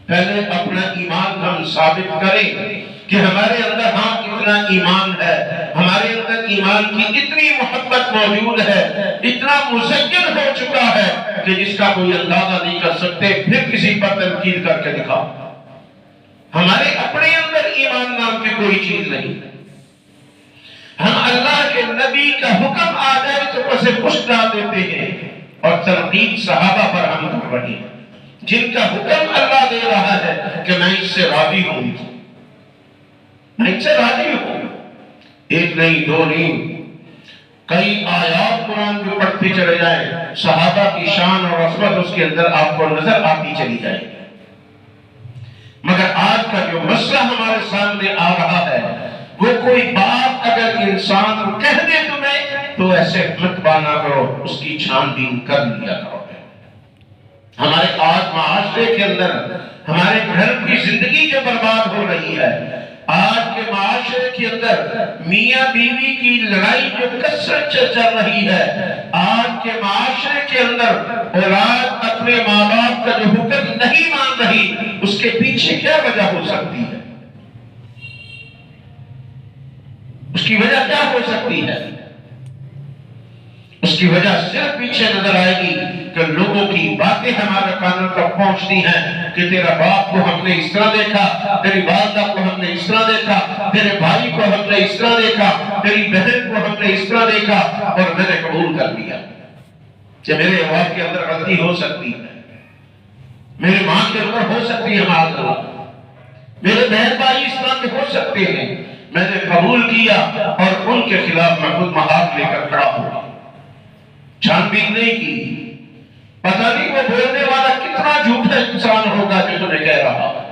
پہلے اپنا ایمان ہم ثابت کریں کہ ہمارے اندر ہاں اتنا ایمان ہے، ہمارے اندر ایمان کی اتنی محبت موجود ہے، اتنا مسجل ہو چکا ہے کہ جس کا کوئی اندازہ نہیں کر سکتے۔ پھر کسی پر تنقید کر کے دکھاؤ۔ ہمارے اپنے اندر ایمان نام کی کوئی چیز نہیں۔ ہم اللہ کے نبی کا حکم آ جائے تو اسے خوش ڈال دیتے ہیں، اور تنقید صحابہ پر ہم کر رہے ہیں جن کا حکم اللہ دے رہا ہے کہ میں اس سے راضی ہوں، میں اس سے راضی ہوں۔ ایک نہیں، دو نہیں، کئی آیات قرآن کے پڑھتے چلے جائیں، صحابہ کی شان اور عظمت اس کے اندر آپ کو نظر آتی چلی جائے۔ مگر آج کا جو مسئلہ ہمارے سامنے آ رہا ہے، وہ کوئی بات اگر انسان کہہ دے تمہیں تو ایسے مت بانا کرو، اس کی چھان بین کر لیا کرو۔ ہمارے آج معاشرے کے اندر ہمارے گھر کی زندگی جو برباد ہو رہی ہے، آج کے معاشرے کے اندر میاں بیوی کی لڑائی جو کثرت سے چل رہی ہے، آج کے معاشرے کے اندر اولاد اپنے ماں باپ کا جو حکم نہیں مان رہی، اس کے پیچھے کیا وجہ ہو سکتی ہے؟ اس کی وجہ کیا ہو سکتی ہے؟ اس کی وجہ صرف پیچھے نظر آئے گی کہ لوگوں کی باتیں ہمارے کانوں تک پہنچتی ہیں کہ تیرا باپ کو ہم نے اس طرح دیکھا، تیری والدہ کو ہم نے اس طرح دیکھا، تیرے بھائی کو ہم نے اس طرح دیکھا، تیری بہن کو ہم نے اس طرح دیکھا، اور میں نے قبول کر لیا کہ میرے باپ کے اندر غلطی ہو سکتی ہے، میرے ماں کے اندر ہو سکتی ہے معذرت، میرے بہن بھائی اس طرح کے ہو سکتے ہیں، میں نے قبول کیا اور ان کے خلاف میں خود محاذ لے کر کھڑا ہوا، چھان بین نہیں کی۔ پتہ نہیں وہ بولنے والا کتنا جھوٹا انسان ہوگا جو تمہیں کہہ رہا ہے۔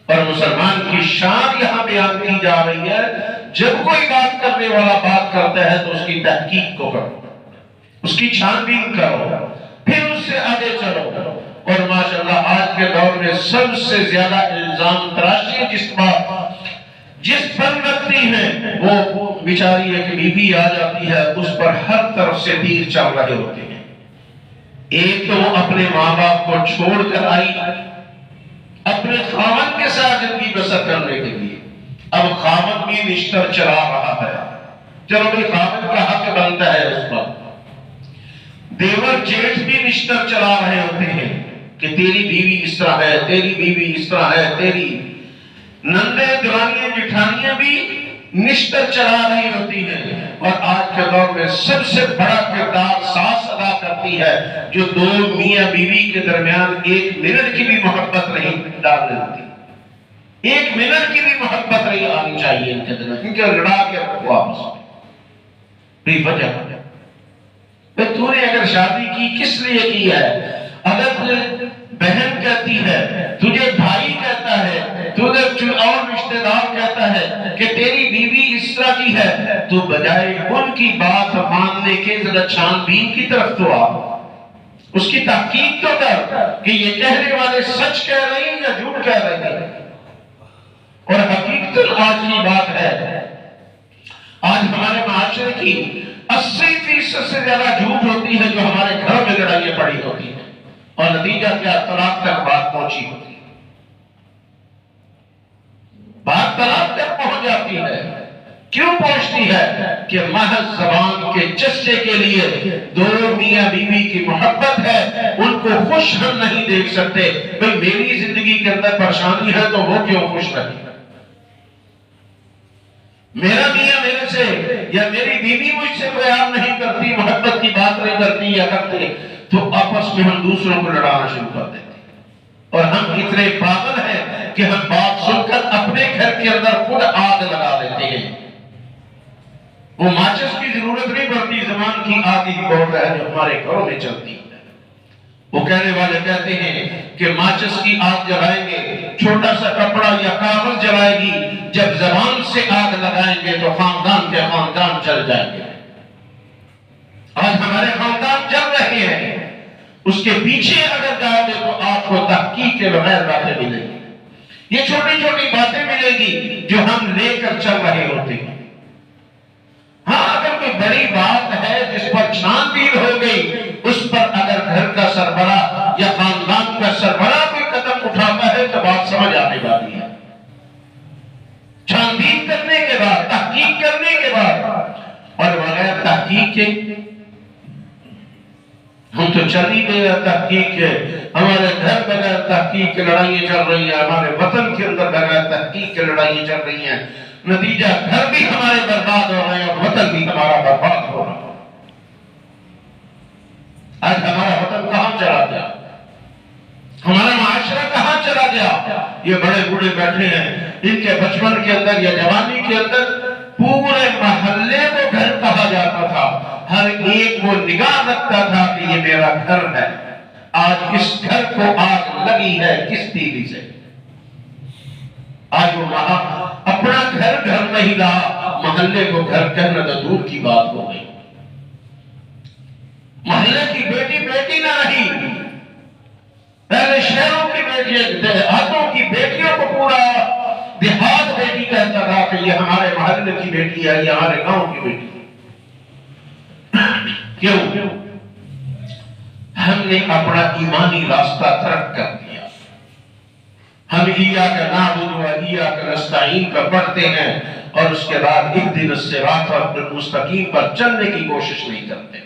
اور مسلمان کی شان یہاں بیان کی جا رہی ہے، جب کوئی بات کرنے والا بات کرتا ہے تو اس کی تحقیق کو کرو، اس کی چھان بین کرو، پھر اس سے آگے چلو۔ اور ماشاءاللہ آج کے دور میں سب سے زیادہ الزام تراشی جس پر لگتی ہے وہ بیچاری ایک بیوی آ جاتی ہے، اس پر ہر طرف سے تیر چل رہے ہوتے ہیں۔ ایک تو وہ اپنے ماں باپ کو چھوڑ کر آئی اپنے خاوند کے ساتھ زندگی بسر کرنے کے لیے، اب خاوند بھی نشتر چلا رہا ہے، چلو بھائی خاوند کا حق بنتا ہے اس پر، دیور جیٹھ بھی نشتر چلا رہے ہوتے ہیں کہ تیری بیوی اس طرح ہے، تیری بیوی اس طرح ہے، تیری نندے درانیاں جٹھانیاں بھی نشتر چلا رہی ہوتی ہیں۔ اور آج کے دور میں سب سے بڑا کردار ساس ادا کرتی ہے، جو دو میاں بیوی کے درمیان ایک منٹ کی بھی محبت نہیں ڈال دیتی، ایک منٹ کی بھی محبت نہیں آنی چاہیے ان کے دل میں، کیونکہ لڑا کے رکھو آپس میں بے وجہ۔ تو نے اگر شادی کی کس لیے کی ہے؟ اگر بہن کہتی ہے، تجھے بھائی کہتا ہے، تجھے اور رشتہ دار کہتا ہے کہ تیری بیوی اس طرح کی ہے، تو بجائے ان کی بات ماننے کے ذرا چھان بین کی طرف تو آ، اس کی تحقیق تو کر کہ یہ کہنے والے سچ کہہ رہے ہیں یا جھوٹ کہہ رہے ہیں۔ اور حقیقت آج کی بات ہے، آج ہمارے معاشرے کی 80% سے زیادہ جھوٹ ہوتی ہے جو ہمارے گھروں میں لڑائیاں پڑی ہوتی ہیں، اور نتیجہ کیا؟ طلاق تک بات پہنچی ہوتی ہے، بات طلاق تک پہنچ جاتی ہے۔ کیوں پہنچتی ہے؟ کہ محض زبان کے چسچے کے لیے دو میاں بیوی کی محبت ہے، ان کو خوش ہم نہیں دیکھ سکتے، بھئی میری زندگی کے اندر پریشانی ہے تو وہ کیوں خوش رہے، میرا میاں میرے سے یا میری بیوی مجھ سے پیار نہیں کرتی، محبت کی بات نہیں کرتی یا کرتے، تو آپس میں ہم دوسروں کو لڑانا شروع کر دیتے ہیں۔ اور ہم اتنے پاگل ہیں کہ ہم بات سن کر اپنے گھر کے اندر خود آگ لگا دیتے ہیں۔ وہ ماچس کی ضرورت نہیں پڑتی، زمان کی آگ ہی بہت ہے جو ہمارے گھروں میں چلتی ہے۔ وہ کہنے والے کہتے ہیں کہ ماچس کی آگ جلائیں گے، چھوٹا سا کپڑا یا کاغذ جلائے گی، جب زبان سے آگ لگائیں گے تو خاندان کے خاندان جل جائیں گے۔ آج ہمارے خاندان جل رہے ہیں، اس کے پیچھے اگر جائیں گے تو آپ کو تحقیق کے بغیر باتیں ملیں گی، یہ چھوٹی چھوٹی باتیں ملیں گی جو ہم لے کر چل رہے ہوتے ہیں۔ ہاں اگر کوئی بڑی بات ہے جس پر چھان بین ہو گئی، اس پر اگر گھر کا سربراہ یا خاندان کا سربراہ چل ہی نہیں رہا تحقیق کے، ہمارے گھر بغیر تحقیق کے لڑائیاں چل رہی ہیں، ہمارے وطن کے اندر بغیر تحقیق کے لڑائیاں چل رہی ہیں، نتیجہ گھر بھی ہمارے برباد ہو رہے ہیں اور وطن بھی ہمارا برباد ہو رہا ہے۔ آج ہمارا وطن کہاں چلا گیا، ہمارا معاشرہ کہاں چلا گیا؟ یہ بڑے بوڑھے بیٹھے ہیں، ان کے بچپن کے اندر یا جوانی کے اندر پورے محلے کو گھر کہا جاتا تھا، ہر ایک وہ نگاہ رکھتا تھا کہ یہ میرا گھر ہے۔ آج اس گھر کو آگ لگی ہے کس تیلی سے؟ آج وہ اپنا گھر گھر نہیں رہا، محلے کو گھر کہنا تو دور کی بات ہو گئی۔ محلے کی بیٹی بیٹی نہ رہی، پہلے شہروں کی بیٹیاں، دیہاتوں کی بیٹیوں کو پورا دیہات بیٹی کہتا تھا کہ یہ ہمارے محلے کی بیٹی ہے، یہ ہمارے گاؤں کی بیٹی ہے۔ کیوں؟ ہم نے اپنا ایمانی راستہ ترک کر دیا۔ ہم ایاک نعبد و ایاک نستعین کا پڑھتے ہیں اور اس کے بعد اہدنا الصراط المستقیم پر چلنے کی کوشش نہیں کرتے۔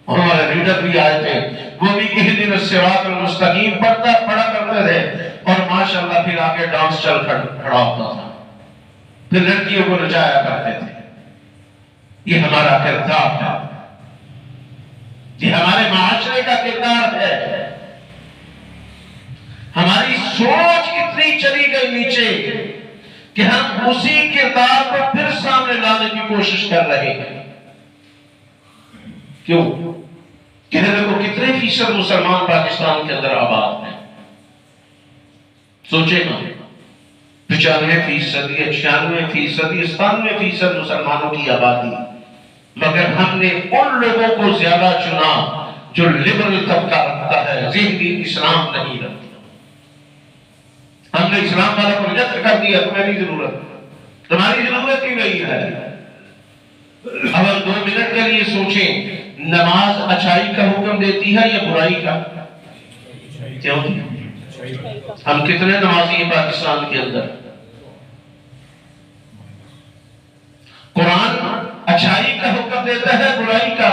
ہمارے لیڈر بھی آئے تھے، وہ بھی اہدنا الصراط المستقیم پڑھا کرتے تھے اور ماشاءاللہ پھر آگے ڈانس چل کھڑا ہوتا تھا، پھر لڑکیوں کو نچایا کرتے تھے۔ یہ ہمارا کردار ہے، یہ ہمارے معاشرے کا کردار ہے۔ ہماری سوچ اتنی چلی گئی نیچے کہ ہم اسی کردار کو پھر سامنے لانے کی کوشش کر رہے ہیں۔ کیوں؟ کہنے کو کتنے فیصد مسلمان پاکستان کے اندر آباد ہیں؟ سوچے نا، 95% یا 96% یا 97% مسلمانوں کی آبادی، مگر ہم نے ان لوگوں کو زیادہ چنا جو لبرل طبقہ رکھتا ہے، ذہنی اسلام نہیں رکھتا۔ ہم نے اسلام والا کو ریجیکٹ کر دیا، تمہیں نہیں ضرورت، تمہاری ضرورت ہی نہیں ہے۔ اب ہم 2 منٹ کے لیے سوچیں، نماز اچھائی کا حکم دیتی ہے یا برائی کا؟ کیوں؟ ہم کتنے نمازی ہیں پاکستان کے اندر؟ قرآن اچھائی کا حکم دیتا ہے برائی کا؟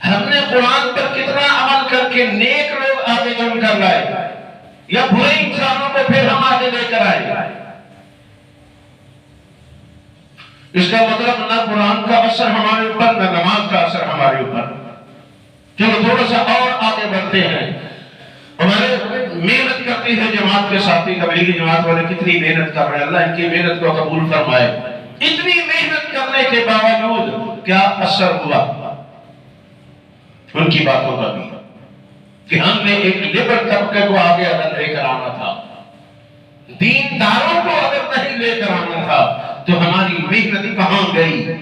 ہم نے قرآن پر کتنا عمل کر کے نیک لوگ آگے جن کر لائے یا برے انسانوں کو پھر ہم آگے لے کر آئے؟ اس کا مطلب نہ قرآن کا اثر ہمارے اوپر، نہ نماز کا اثر ہمارے اوپر۔ چلو تھوڑا سا اور آگے بڑھتے ہیں۔ ہمارے محنت کرتے ہیں جماعت کے ساتھی، تبلیغی جماعت والے کتنی محنت کر رہے ہیں، اللہ ان کی محنت کو قبول فرمائے۔ اتنی محنت کرنے کے باوجود کیا اثر ہوا ان کی باتوں کا بھی؟ کہ ہم نے ایک لیبر طبقے کو آگے اگر لے کر آنا تھا، دینداروں کو اگر نہیں لے کر آنا تھا تو ہماری محنت کہاں گئی؟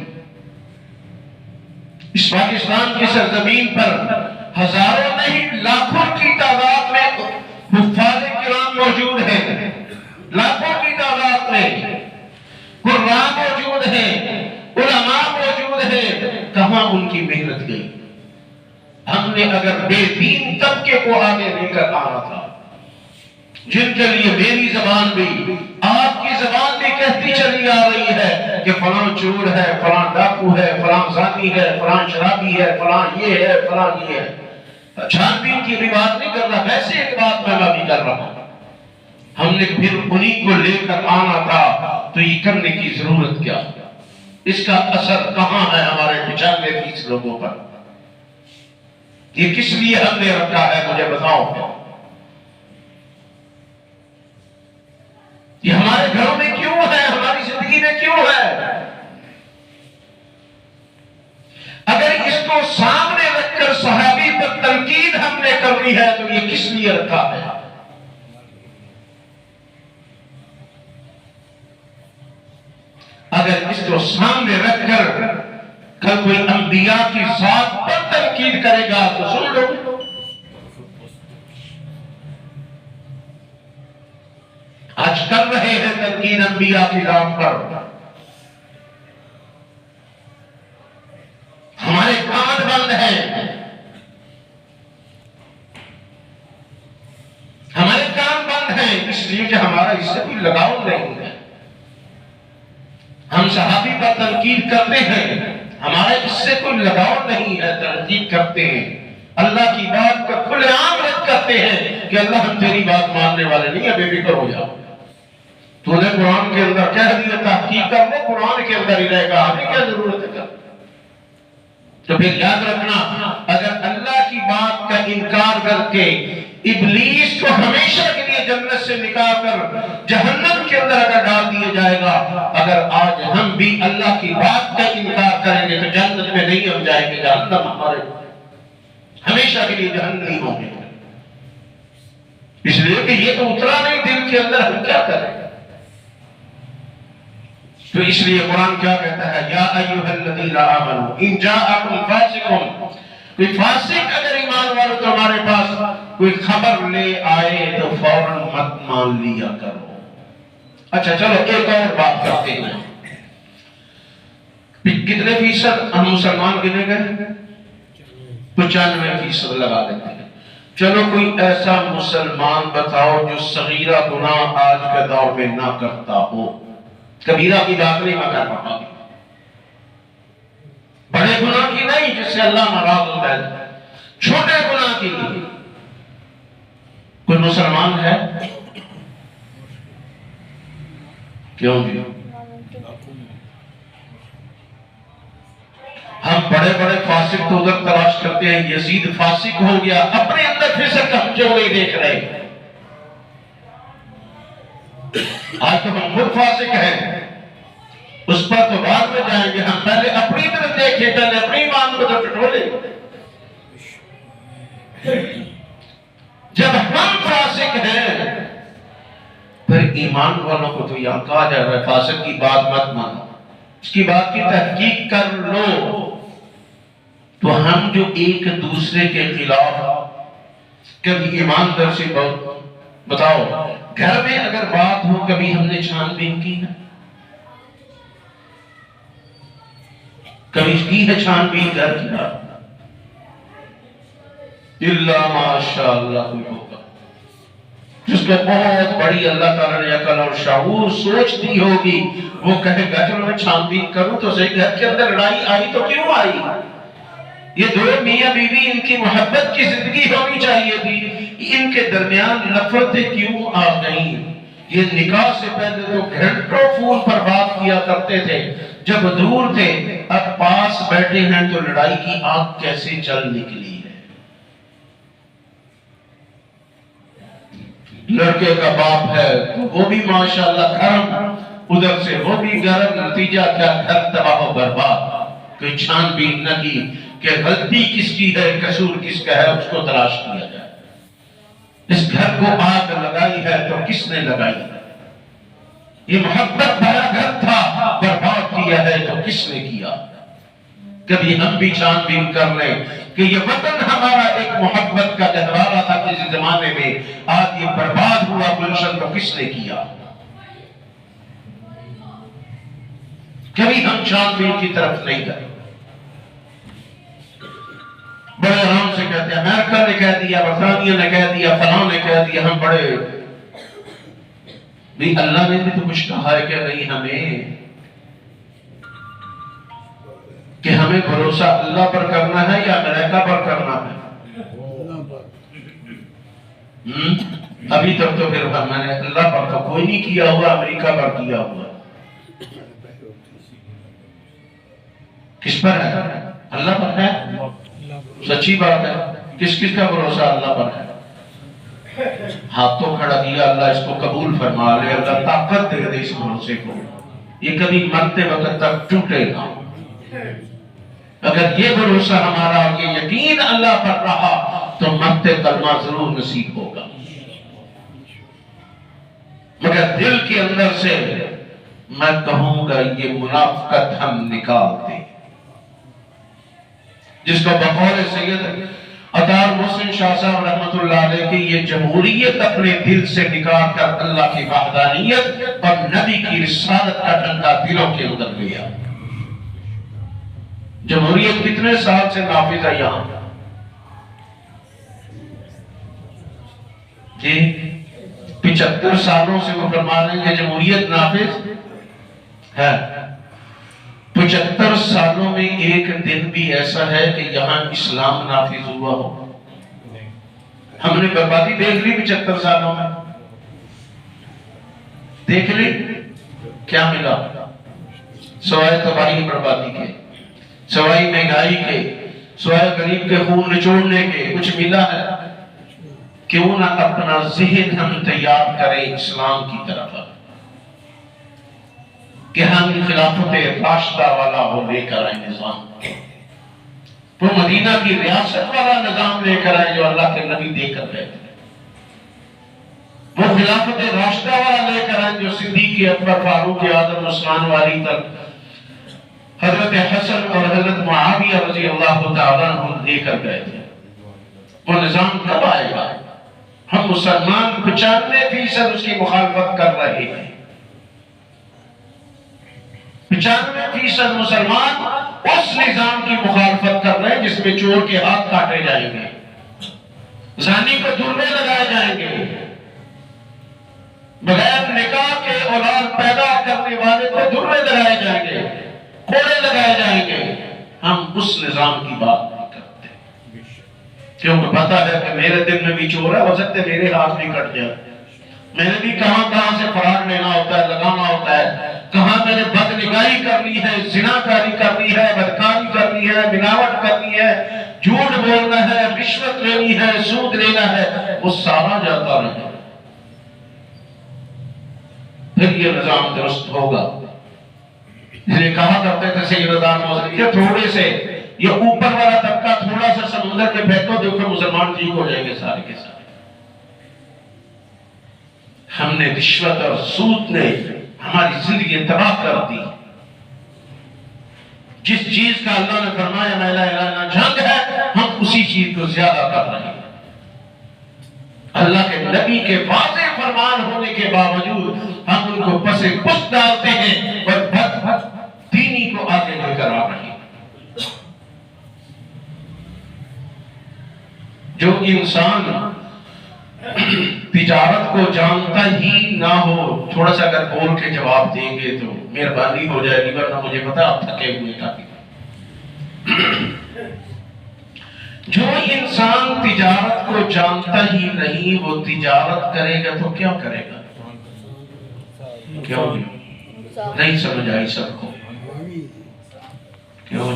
اس پاکستان کی سرزمین پر ہزاروں نہیں لاکھوں کی تعداد میں حفاظ کرام موجود ہیں، لاکھوں کی تعداد میں قراء موجود ہیں، علماء موجود ہیں، کہاں ان کی محنت گئی؟ ہم نے اگر بے دین طبقے کو آگے لے کر آنا تھا، جن کے لیے میری زبان بھی آپ کی زبان بھی کہتی چلی آ رہی ہے کہ فلاں چور ہے، فلاں ڈاکو ہے، فلاں زانی ہے، فلاں شرابی ہے، فلاں یہ ہے، فلاں یہ ہے۔ چھان بین کی بھی بات نہیں کر رہا، ویسے ایک بات میں بھی کر رہا ہوں۔ ہم نے پھر انہی کو لے کر آنا تھا تو یہ کرنے کی ضرورت کیا؟ اس کا اثر کہاں ہے ہمارے 95% لوگوں پر؟ یہ کس لیے ہم نے رکھا ہے مجھے بتاؤ؟ یہ ہمارے گھروں میں کیوں ہے، ہماری زندگی میں کیوں ہے؟ اگر اس کو سامنے رکھ کر صحابی پر تنقید ہم نے کرنی ہے تو یہ کس لیے رکھا ہے؟ اگر اس کو سامنے رکھ کر کل کوئی انبیاء کی ذات پر تنقید کرے گا تو سن لو، آج کر رہے ہیں تنقید انبیاء کی ذات پر، ہمارے کان بند ہیں، ہمارے کان بند ہیں، اس لیے کہ ہمارا اس سے کوئی لگاؤ نہیں ہے۔ ہم صحابی پر تنقید کرتے ہیں، ہمارے اس سے کوئی لگاؤ نہیں ہے، تردید کرتے ہیں، اللہ کی بات کا کھلے عام رد کرتے ہیں کہ اللہ ہم تیری بات ماننے والے نہیں ہیں، بے فکر ہو جاؤ، تو نے قرآن کے اندر کہہ دیا تحقیق کر لو، قرآن کے اندر ہی رہے گا، ہمیں کیا ضرورت ہے؟ تو پھر یاد رکھنا، اگر اللہ کی بات کا انکار کر کے ابلیس کو ہمیشہ کے لیے جنت سے نکال کر جہنم کے اندر اگر ڈال دیا جائے گا، اگر آج ہم بھی اللہ کی بات کا انکار کریں گے تو جنت میں نہیں ہم جائیں گے، جہنم ہمارے ہمیشہ کے لیے جہنمی ہوں گے، اس لیے کہ یہ تو اترا نہیں دل کے اندر، ہم کیا کریں؟ تو اس لیے قرآن کیا کہتا ہے، یا ایھا الذین آمنوا ان جاءکم فاسق، کوئی فاسق اگر ایمان والوں تمہارے پاس کوئی خبر لے آئے تو فوراً مت مان لیا کرو۔ اچھا چلو ایک اور بات کرتے ہیں، کتنے فیصد ہم مسلمان گنے گئے؟ 95% لگا دیتے ہیں۔ چلو کوئی ایسا مسلمان بتاؤ جو صغیرہ گناہ آج کے دور میں نہ کرتا ہو، کبیرہ کی بات نہیں میں کر رہا ہوں، بڑے گناہ کی نہیں جس سے اللہ ناراض ہوتا ہے، چھوٹے گناہ کی کوئی مسلمان ہے؟ کیوں جی؟ ہم بڑے بڑے فاسق تو ادھر تلاش کرتے ہیں، یزید فاسق ہو گیا، اپنے اندر فسق ہم جو نہیں دیکھ رہے، آج تو ہم خود فاسق ہیں، اس پر تو بعد میں جائیں گے، ہم پہلے اپنی طرف دیکھیں، پہلے اپنی ایمان کو طرف ٹھولیں۔ جب ہم فاسق ہیں پھر ایمان والوں کو تو یہاں کہا جا رہا ہے فاسق کی بات مت مانو، اس کی بات کی تحقیق کر لو۔ تو ہم جو ایک دوسرے کے خلاف کبھی ایماندار سے بتاؤ، گھر میں اگر بات ہو کبھی ہم نے چھان بین کی ہے؟ کبھی کی ہے چھان بین گھر کی بات؟ اللہ ماشاءاللہ کوئی ہوگا جس کو بہت بڑی اللہ تعالیٰ نے عقل اور شعور سوچ دی ہوگی، وہ کہے گا چلو میں چھان بین کروں تو صحیح، گھر کے اندر لڑائی آئی تو کیوں آئی؟ یہ دو میاں بیوی ان کی محبت کی زندگی ہونی چاہیے تھی، ان کے درمیان نفرتیں کیوں آ گئیں؟ یہ نکاح سے پہلے تو گھنٹوں فون پر بات کیا کرتے تھے، جب دور تھے، اب پاس بیٹھے ہیں تو لڑائی کی آگ کیسے چل نکلی ہے؟ لڑکے کا باپ ہے تو وہ بھی ماشاءاللہ گرم، ادھر سے وہ بھی گرم، نتیجہ کیا؟ گھر تباہ و برباد۔ کوئی چھان بین نہ کی کہ غلطی کس کی ہے، قصور کس کا ہے، اس کو تلاش کیا جائے۔ اس گھر کو آگ لگائی ہے تو کس نے لگائی ہے؟ یہ محبت بھرا گھر تھا، برباد کیا ہے تو کس نے کیا؟ کبھی ہم بھی چھان بین کر لیں کہ یہ وطن ہمارا ایک محبت کا گہوارہ تھا کسی زمانے میں، آج یہ برباد ہوا گلشن تو کس نے کیا؟ کبھی ہم چھان بین کی طرف نہیں گئے، بڑے آرام سے کہتے ہیں امریکہ نے کہہ دیا، برطانیہ نے کہہ دیا، فلاں نے کہہ دیا، ہم بڑے بھی اللہ نے بھی تو کچھ کہا ہے کہ نہیں ہمیں، کہ ہمیں بھروسہ اللہ پر کرنا ہے یا امریکہ پر کرنا ہے؟ ابھی تک تو پھر میں نے اللہ پر تو کوئی نہیں کیا ہوا، امریکہ پر کیا ہوا۔ کس پر ہے؟ اللہ پر ہے، سچی بات ہے۔ کس کس کا بھروسہ اللہ پر ہے؟ ہاتھوں کھڑا کیا، اللہ اس کو قبول فرما لے، اللہ طاقت دے دے اس بھروسے کو، یہ کبھی مرتے وقت تک ٹوٹے گا۔ اگر یہ بھروسہ ہمارا، یہ یقین اللہ پر رہا تو مرتے کلمہ ضرور نصیب ہوگا، مگر دل کے اندر سے میں کہوں گا یہ منافقت ہم نکال دیں، جس کو بقول سید عطار محسن شاہ صاحب رحمت اللہ علیہ کی یہ جمہوریت اپنے دل سے نکال کر اللہ کی وحدانیت اور نبی کی رسالت کا ڈنڈا دلوں کے اندر لیا۔ جمہوریت کتنے سال سے نافذ ہے یہاں؟ جی 75 سالوں سے وہ فرما رہے ہیں کہ جمہوریت نافذ ہے، 75 75 سالوں میں ایک دن بھی ایسا ہے کہ یہاں اسلام نافذ ہوا ہو؟ ہم نے بربادی دیکھ لی 75 سالوں میں، دیکھ لی کیا ملا؟ سوائے تباہی بربادی کے، سوائے مہنگائی کے، سوائے غریب کے خون نچوڑنے کے کچھ ملا ہے؟ کیوں نہ اپنا ذہن ہم تیار کریں اسلام کی طرف کہ ہم خلافت راشدہ والا وہ لے کر آئیں نظام، وہ مدینہ کی ریاست والا نظام لے کر آئیں جو اللہ کے نبی دے کر گئے تھے، وہ خلافت راشدہ والا لے کر آئیں جو صدیق اکبر فاروق اعظم عثمان والی تک حضرت حسن اور حضرت معاویہ رضی اللہ تعالیٰ عنہ لے کر گئے تھے۔ وہ نظام کب آئے گا؟ ہم مسلمان 95% اس کی مخالفت کر رہے ہیں، 95% مسلمان اس نظام کی مخالفت کر رہے ہیں جس میں چور کے ہاتھ کاٹے جائیں گے، زانی کو درے لگائے جائیں گے، بغیر نکاح کے اولاد پیدا کرنے والے کو درے لگائے جائیں گے، کوڑے لگائے جائیں گے۔ ہم اس نظام کی بات نہیں کرتے کیونکہ پتا ہے کہ میرے دل میں بھی چور ہے، ہو سکتے میرے ہاتھ بھی کٹ جائے، میں نے بھی کہاں سے فراغ لینا ہوتا ہے، لگانا ہوتا ہے، کہاں میں نے بد نگاہی کرنی ہے، زناکاری کرنی ہے، بدکاری کرنی ہے، ملاوٹ کرنی ہے، جھوٹ بولنا ہے، رشوت لینی ہے، سود لینا ہے، وہ سارا جاتا رہے، پھر یہ نظام درست ہوگا۔ اس لیے کہا کرتے تھے سیدنا موسیٰ کہ تھوڑے سے یہ اوپر والا طبقہ تھوڑا سا سمندر میں پھینکو، دیکھو مسلمان ٹھیک ہو جائیں گے سارے کے سارے۔ ہم نے رشوت اور سود نے ہماری زندگی تباہ کر دی۔ جس چیز کا اللہ نے فرمایا میں لا الہ الا جنگ ہے، ہم اسی چیز کو زیادہ کر رہے ہیں۔ اللہ کے نبی کے واضح فرمان ہونے کے باوجود ہم ان کو پس پشت ڈالتے ہیں اور بد دینی کو آگے لے کر آ رہے ہیں۔ جو انسان تجارت کو جانتا ہی نہ ہو، تھوڑا سا اگر بول کے جواب دیں گے تو مہربانی ہو جائے گی، ورنہ مجھے پتا آپ تھکے ہوئے کافی۔ جو انسان تجارت کو جانتا ہی نہیں وہ تجارت کرے گا تو کیا کرے گا؟ کیوں نہیں سمجھ آئی سب کو؟ کیوں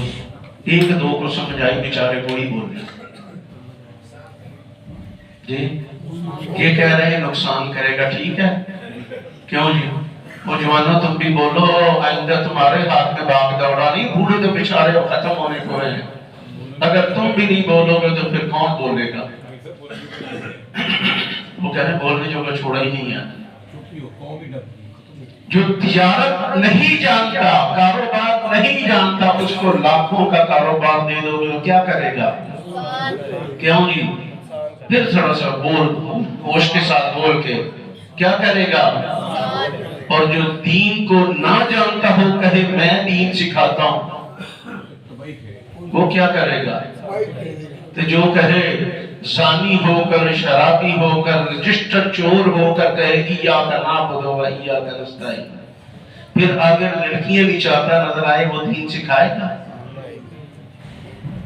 ایک دو کو سمجھ آئی، بیچارے کوئی بول رہے جی یہ کہہ رہے ہیں نقصان کرے گا، ٹھیک ہے کیوں جی؟ وہ جوانوں تم بھی بولو، آئندہ تمہارے ہاتھ میں بھاگ دوڑا نہیں، بوڑھے تو بیچارے ختم ہونے کو ہیں، اگر تم بھی نہیں بولو گے تو پھر کون بولے گا؟ وہ کہہ رہے بولنے جو چھوڑا ہی نہیں ہے۔ جو تجارت نہیں جانتا، کاروبار نہیں جانتا، اس کو لاکھوں کا کاروبار دے دو گے کیا کرے گا؟ کیوں جی؟ پھر تھوڑا سا بول، ہوش کے ساتھ بول کے کیا کرے گا؟ اور جو دین کو نہ جانتا ہو کہے میں دین سکھاتا ہوں، وہ کیا کرے گا؟ تو جو کہے زانی ہو کر، شرابی ہو کر، رجسٹر چور ہو کر کہے ایاک نعبد و ایاک نستعین، پھر اگر لڑکیاں بھی چاہتا نظر آئے وہ دین سکھائے گا؟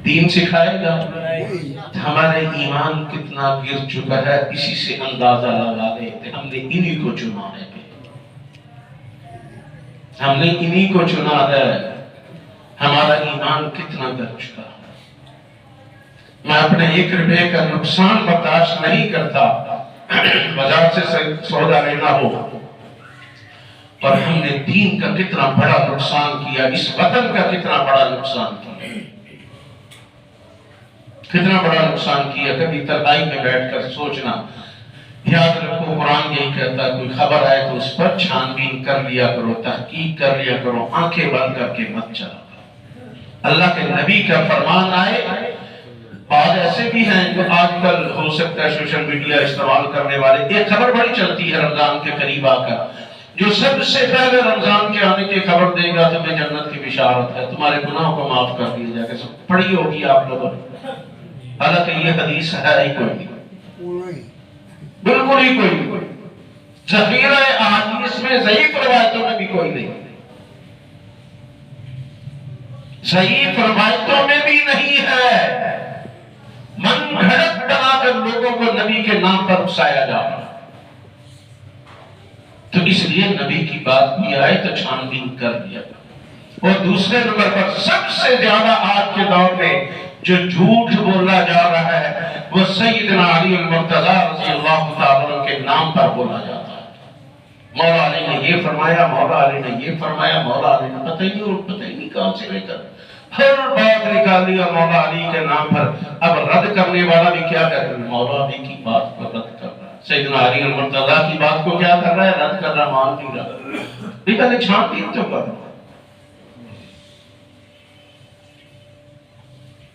دین سکھائے گا؟ ہمارے ایمان کتنا گر چکا ہے اسی سے اندازہ لگا لیتے، ہم نے انہی کو چنا ہے، ہم نے انہی کو چنا ہے، ہمارا ایمان کتنا گر چکا ہے۔ میں اپنے 1 روپے کا نقصان برداشت نہیں کرتا، بازار سے سودا لینا ہو، اور ہم نے دین کا کتنا بڑا نقصان کیا، اس وطن کا کتنا بڑا نقصان کیا، کتنا بڑا نقصان کیا۔ کبھی تنہائی میں بیٹھ کر سوچنا، یاد رکھو قرآن یہی کہتا ہے کوئی خبر آئے تو اس پر چھان بین کر لیا کرو، تحقیق کر لیا کرو، آنکھیں بند کر کے مت چلا کرو۔ اللہ کے نبی کا فرمان آئے، بعض ایسے بھی ہیں جو آج کل ہو سکتا ہے سوشل میڈیا استعمال کرنے والے، ایک خبر بڑی چلتی ہے رمضان کے قریب آ کر، جو سب سے پہلے رمضان کے آنے کی خبر دے گا تمہیں جنت کی بشارت ہے، تمہارے گناہوں کو معاف کر دیا جائے گا۔ پڑھی ہوگی آپ لوگوں نے، حالانکہ یہ حدیث ہے ہی کوئی نہیں، بالکل ہی کوئی نہیں، ذخیرہ احادیث میں ضعیف روایتوں میں بھی کوئی نہیں۔ صحیح روایتوں میں بھی نہیں ہے من گھڑت بنا کر لوگوں کو نبی کے نام پر اکسایا جانا. تو اس لیے نبی کی بات بھی آئے تو چھان بین کر دیا. اور دوسرے نمبر پر سب سے زیادہ آج کے دور میں جو جھوٹ بولا جا رہا ہے وہ سیدنا علی المرتضی رضی اللہ تعالیٰ عنہ کے نام پر بولا جاتا ہے. مولا علی نے یہ فرمایا، مولا علی نے یہ فرمایا، مولا علی نے پتہ ہی نہیں کہاں سے لے کر ہر بات نکال لیا مولا علی کے نام پر. اب رد کرنے والا بھی کیا کر رہا ہے؟ مولا علی کی بات کو رد کر رہا ہے. سیدنا علی المرتضی کی بات کو کیا کر رہا ہے؟ رد کر رہا، مان نہیں رہا. یہ پہلے چھان بین تو کر.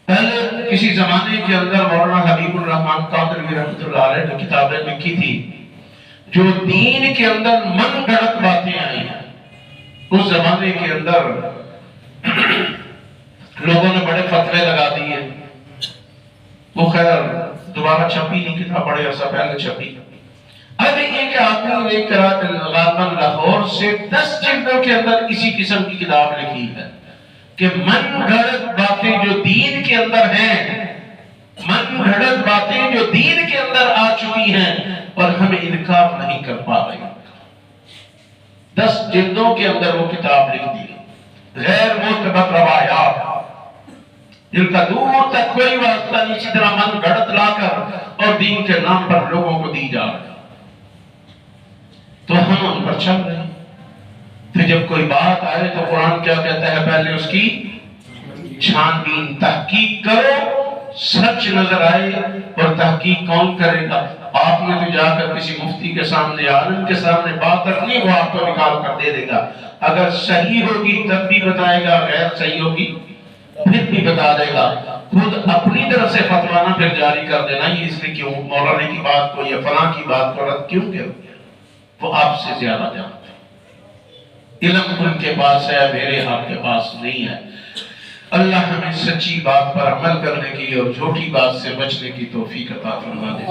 پہلے کسی زمانے کے اندر مولانا حبیب الرحمن قادری رحمۃ اللہ علیہ نے کتابیں لکھی تھی جو دین کے اندر من گھڑت باتیں آئی ہیں. اس زمانے کے اندر لوگوں نے بڑے فتوے لگا دیے. وہ خیر دوبارہ چھپی نہیں، کتنا بڑے عرصہ پہلے چھپی. اب ایک آدمی ایک غالباً لاہور سے 10 جلدوں کے اندر اسی قسم کی کتاب لکھی ہے کہ من گھڑت باتیں جو دین کے اندر ہیں، من گھڑت باتیں جو دین کے اندر آ چکی ہیں اور ہمیں انکار نہیں کر پا رہے. 10 جلدوں کے اندر وہ کتاب لکھ دی. غیر معتبر روایات جن کا دور تک کوئی واسطہ نہیں، اسی طرح من گھڑت لا کر اور دین کے نام پر لوگوں کو دی جا رہی. تو ہم ان پر چل رہے ہیں. پھر جب کوئی بات آئے تو قرآن کیا کہتا ہے؟ پہلے اس کی چھان بین تحقیق کرو. سچ نظر آئے اور تحقیق کون کرے گا؟ آپ نے تو جا کر کسی مفتی کے سامنے، عالم کے سامنے بات رکھنی، وہ آپ کو نکال کر دے دے گا. اگر صحیح ہوگی تب بھی بتائے گا، غیر صحیح ہوگی پھر بھی بتا دے گا. خود اپنی طرف سے فتویٰ نہ پھر جاری کر دینا یہ اس لیے کیوں مولانا کی بات کو یا فلاں کی بات کو رد کیوں کرو. وہ آپ سے زیادہ جانتے ہیں. علم ان کے پاس ہے، میرے آپ کے پاس نہیں ہے. اللہ ہمیں سچی بات پر عمل کرنے کی اور جھوٹی بات سے بچنے کی توفیق عطا فرما دے.